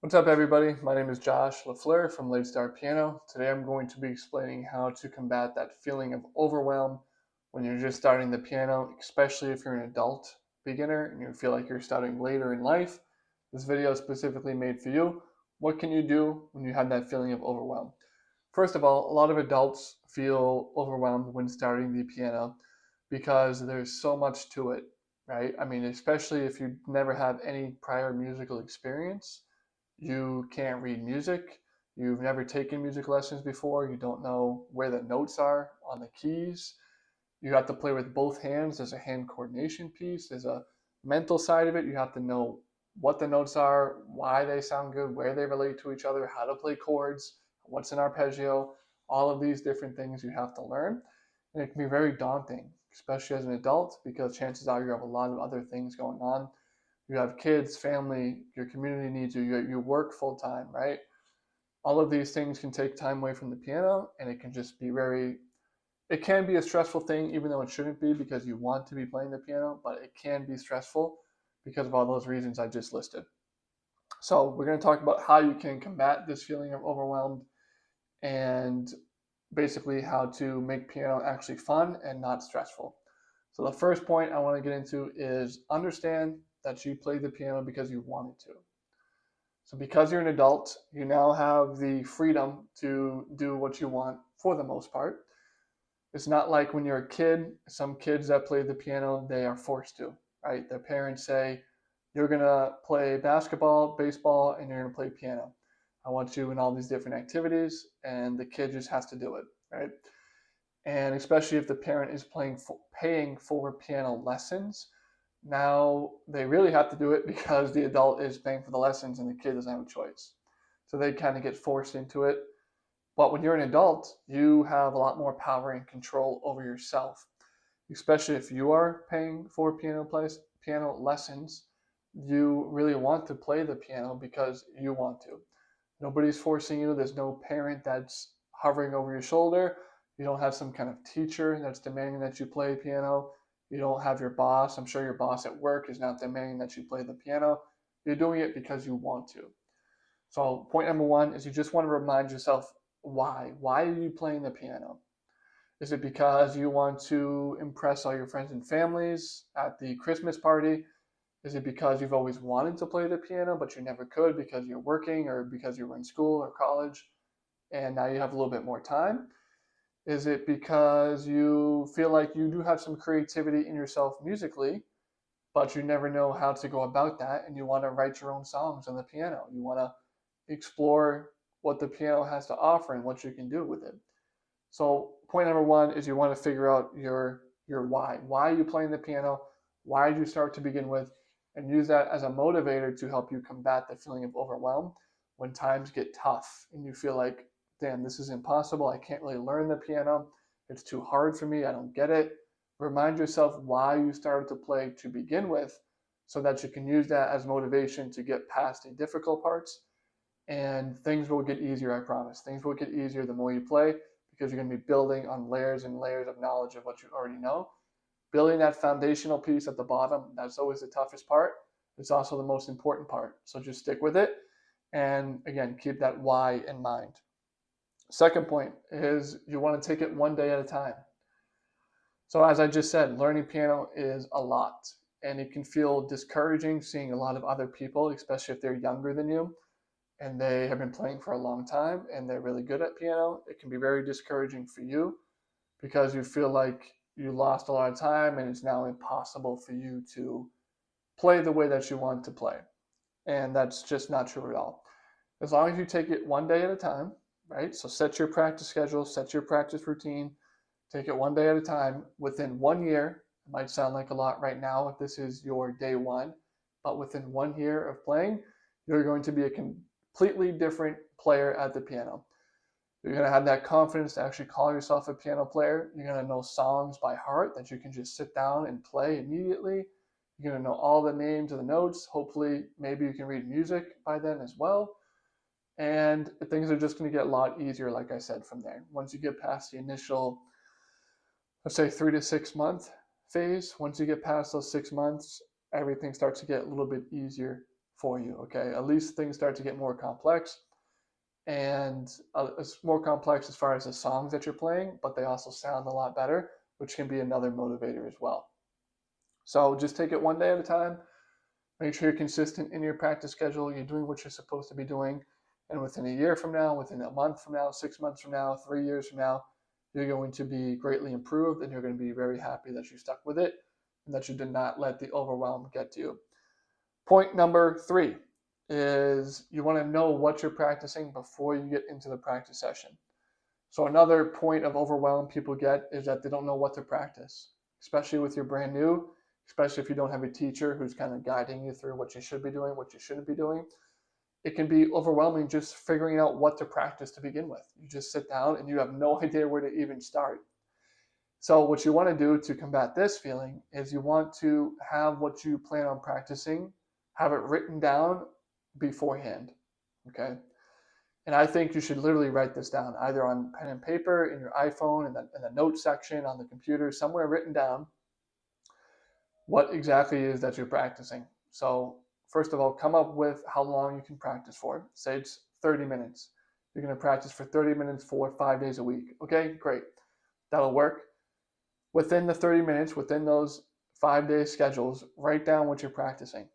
What's up, everybody? My name is Josh LaFleur from Late Start Piano. Today I'm going to be explaining how to combat that feeling of overwhelm when you're just starting the piano, especially if you're an adult beginner and you feel like you're starting later in life. This video is specifically made for you. What can you do when you have that feeling of overwhelm? First of all, a lot of adults feel overwhelmed when starting the piano because there's so much to it, right? I mean, especially if you never have any prior musical experience. You can't read music, you've never taken music lessons before, you don't know where the notes are on the keys, you have to play with both hands. There's a hand coordination piece, there's a mental side of it. You have to know what the notes are, why they sound good, where they relate to each other, how to play chords, what's an arpeggio, all of these different things you have to learn. And it can be very daunting, especially as an adult, because chances are you have a lot of other things going on. You have kids, family, your community needs you, you work full time, right? All of these things can take time away from the piano, and it can just be it can be a stressful thing, even though it shouldn't be, because you want to be playing the piano, but it can be stressful because of all those reasons I just listed. So we're going to talk about how you can combat this feeling of overwhelmed and basically how to make piano actually fun and not stressful. So the first point I want to get into is understand that you play the piano because you wanted to. So because you're an adult, you now have the freedom to do what you want for the most part. It's not like when you're a kid, some kids that play the piano, they are forced to, right? Their parents say, you're going to play basketball, baseball, and you're going to play piano. I want you in all these different activities, and the kid just has to do it, right? And especially if the parent is paying for piano lessons, now they really have to do it because the adult is paying for the lessons and the kid doesn't have a choice. So they kind of get forced into it. But when you're an adult, you have a lot more power and control over yourself, especially if you are paying for piano lessons. You really want to play the piano because you want to. Nobody's forcing you. There's no parent that's hovering over your shoulder. You don't have some kind of teacher that's demanding that you play piano. You don't have your boss. I'm sure your boss at work is not demanding that you play the piano. You're doing it because you want to. So point number one is you just want to remind yourself why. Why are you playing the piano? Is it because you want to impress all your friends and families at the Christmas party? Is it because you've always wanted to play the piano, but you never could because you're working or because you were in school or college and now you have a little bit more time? Is it because you feel like you do have some creativity in yourself musically, but you never know how to go about that and you want to write your own songs on the piano? You want to explore what the piano has to offer and what you can do with it. So point number one is you want to figure out your why. Why are you playing the piano? Why did you start to begin with? And use that as a motivator to help you combat the feeling of overwhelm when times get tough and you feel like, damn, this is impossible. I can't really learn the piano. It's too hard for me. I don't get it. Remind yourself why you started to play to begin with so that you can use that as motivation to get past the difficult parts, and things will get easier, I promise. Things will get easier the more you play because you're going to be building on layers and layers of knowledge of what you already know. Building that foundational piece at the bottom, that's always the toughest part. It's also the most important part. So just stick with it. And again, keep that why in mind. Second point is you want to take it one day at a time. So as I just said, learning piano is a lot, and it can feel discouraging seeing a lot of other people, especially if they're younger than you and they have been playing for a long time and they're really good at piano. It can be very discouraging for you because you feel like you lost a lot of time and it's now impossible for you to play the way that you want to play. And that's just not true at all. As long as you take it one day at a time, right? So set your practice schedule, set your practice routine, take it one day at a time. Within 1 year, it might sound like a lot right now if this is your day one, but within 1 year of playing, you're going to be a completely different player at the piano. You're going to have that confidence to actually call yourself a piano player. You're going to know songs by heart that you can just sit down and play immediately. You're going to know all the names of the notes. Hopefully, maybe you can read music by then as well. And things are just going to get a lot easier, like I said, from there. Once you get past the initial, let's say, 3 to 6 month phase, once you get past those 6 months, everything starts to get a little bit easier for you, okay? At least things start to get more complex, and it's more complex as far as the songs that you're playing, but they also sound a lot better, which can be another motivator as well. So just take it one day at a time. Make sure you're consistent in your practice schedule. You're doing what you're supposed to be doing. And within a year from now, within a month from now, 6 months from now, 3 years from now, you're going to be greatly improved, and you're going to be very happy that you stuck with it and that you did not let the overwhelm get to you. Point number 3 is you want to know what you're practicing before you get into the practice session. So another point of overwhelm people get is that they don't know what to practice, especially with your brand new, especially if you don't have a teacher who's kind of guiding you through what you should be doing, what you shouldn't be doing. It can be overwhelming just figuring out what to practice to begin with. You just sit down and you have no idea where to even start. So what you want to do to combat this feeling is you want to have what you plan on practicing, have it written down beforehand, okay? And I think you should literally write this down, either on pen and paper, in your iPhone, in the notes section, on the computer, somewhere written down what exactly it is that you're practicing. So first of all, come up with how long you can practice for. Say it's 30 minutes. You're going to practice for 30 minutes for 5 days a week. Okay, great. That'll work. Within the 30 minutes, within those 5-day schedules, write down what you're practicing.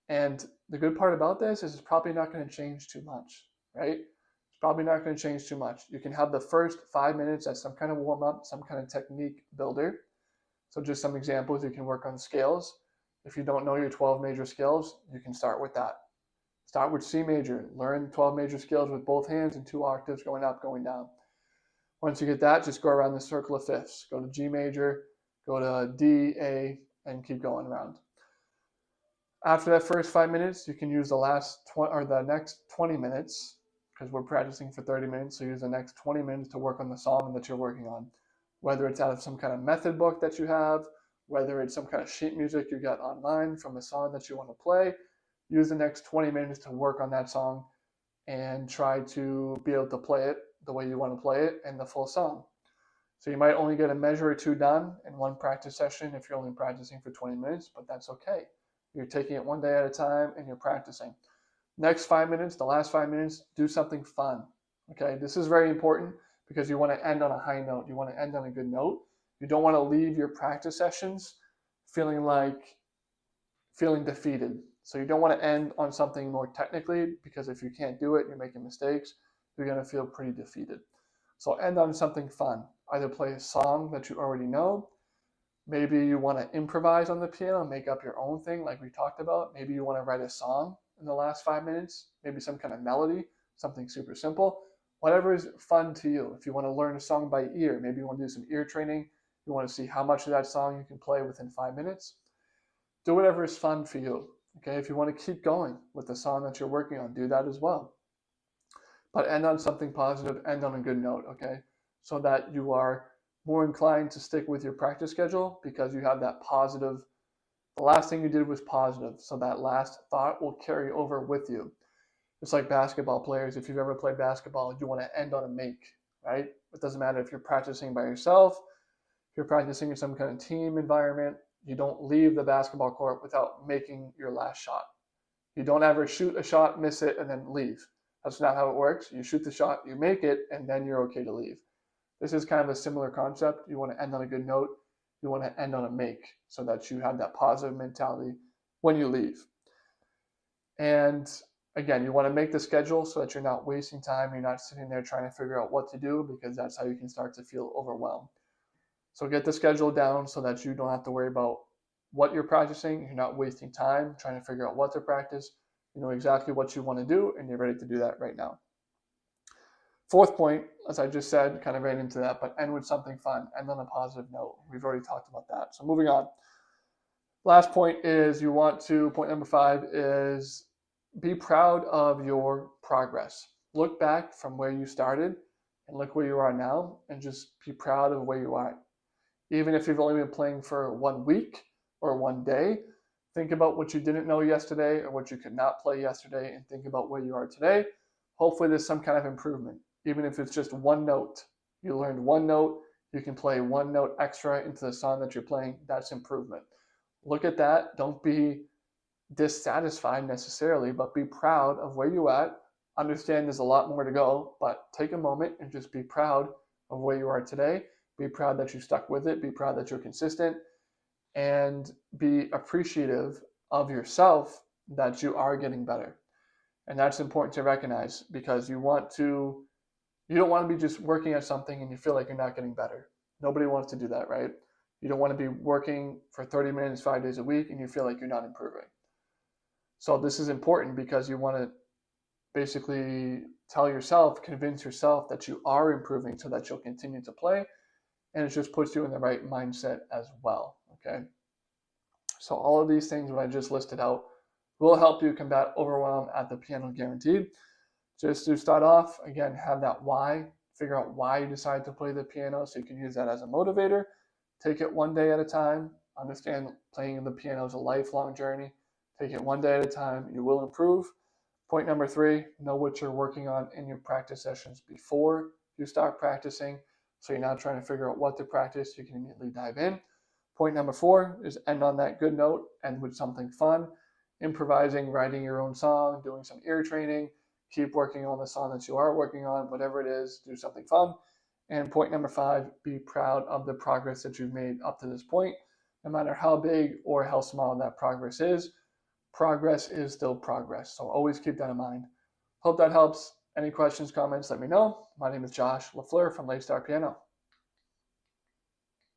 And the good part about this is it's probably not going to change too much, right? It's probably not going to change too much. You can have the first 5 minutes as some kind of warm up, some kind of technique builder. So just some examples, you can work on scales. If you don't know your 12 major scales, you can start with that. Start with C major, learn 12 major scales with both hands and 2 octaves going up, going down. Once you get that, just go around the circle of fifths. Go to G major, go to D, A, and keep going around. After that first 5 minutes, you can use the next 20 minutes, because we're practicing for 30 minutes, so use the next 20 minutes to work on the song that you're working on. Whether it's out of some kind of method book that you have, whether it's some kind of sheet music you got online from a song that you want to play, use the next 20 minutes to work on that song and try to be able to play it the way you want to play it and the full song. So you might only get a measure or two done in one practice session if you're only practicing for 20 minutes, but that's okay. You're taking it one day at a time and you're practicing. Next 5 minutes, the last 5 minutes, do something fun. Okay, this is very important because you want to end on a high note. You want to end on a good note. You don't want to leave your practice sessions feeling defeated. So you don't want to end on something more technically, because if you can't do it, you're making mistakes, you're going to feel pretty defeated. So end on something fun. Either play a song that you already know. Maybe you want to improvise on the piano, make up your own thing like we talked about. Maybe you want to write a song in the last 5 minutes, maybe some kind of melody, something super simple. Whatever is fun to you. If you want to learn a song by ear, maybe you want to do some ear training. You want to see how much of that song you can play within 5 minutes. Do whatever is fun for you. Okay, if you want to keep going with the song that you're working on, do that as well. But end on something positive, end on a good note, okay? So that you are more inclined to stick with your practice schedule because you have that positive. The last thing you did was positive, so that last thought will carry over with you. It's like basketball players. If you've ever played basketball, you want to end on a make, right? It doesn't matter if you're practicing by yourself, if you're practicing in some kind of team environment, you don't leave the basketball court without making your last shot. You don't ever shoot a shot, miss it, and then leave. That's not how it works. You shoot the shot, you make it, and then you're okay to leave. This is kind of a similar concept. You want to end on a good note. You want to end on a make so that you have that positive mentality when you leave. And again, you want to make the schedule so that you're not wasting time. You're not sitting there trying to figure out what to do, because that's how you can start to feel overwhelmed. So get the schedule down so that you don't have to worry about what you're practicing. You're not wasting time trying to figure out what to practice. You know exactly what you want to do, and you're ready to do that right now. Fourth point, as I just said, kind of ran into that, but end with something fun, end on a positive note. We've already talked about that. So moving on. Last point is point number 5 is be proud of your progress. Look back from where you started and look where you are now, and just be proud of where you are. Even if you've only been playing for 1 week or 1 day, think about what you didn't know yesterday or what you could not play yesterday, and think about where you are today. Hopefully there's some kind of improvement. Even if it's just 1 note, you learned 1 note, you can play 1 note extra into the song that you're playing, that's improvement. Look at that. Don't be dissatisfied necessarily, but be proud of where you're at. Understand there's a lot more to go, but take a moment and just be proud of where you are today. Be proud that you stuck with it. Be proud that you're consistent, and be appreciative of yourself that you are getting better. And that's important to recognize, because you don't want to be just working at something and you feel like you're not getting better. Nobody wants to do that, right? You don't want to be working for 30 minutes 5 days a week and you feel like you're not improving. So this is important because you want to basically convince yourself that you are improving so that you'll continue to play, and it just puts you in the right mindset as well. Okay. So all of these things, what I just listed out, will help you combat overwhelm at the piano, guaranteed. Just to start off, again, have that why. Figure out why you decide to play the piano so you can use that as a motivator. Take it one day at a time. Understand playing the piano is a lifelong journey. Take it one day at a time. You will improve. Point number 3, know what you're working on in your practice sessions before you start practicing, so you're not trying to figure out what to practice. You can immediately dive in. Point number 4 is end on that good note, end with something fun, improvising, writing your own song, doing some ear training. Keep working on the song that you are working on, whatever it is, do something fun. And point number 5, be proud of the progress that you've made up to this point. No matter how big or how small that progress is still progress. So always keep that in mind. Hope that helps. Any questions, comments, let me know. My name is Josh LaFleur from Late Star Piano.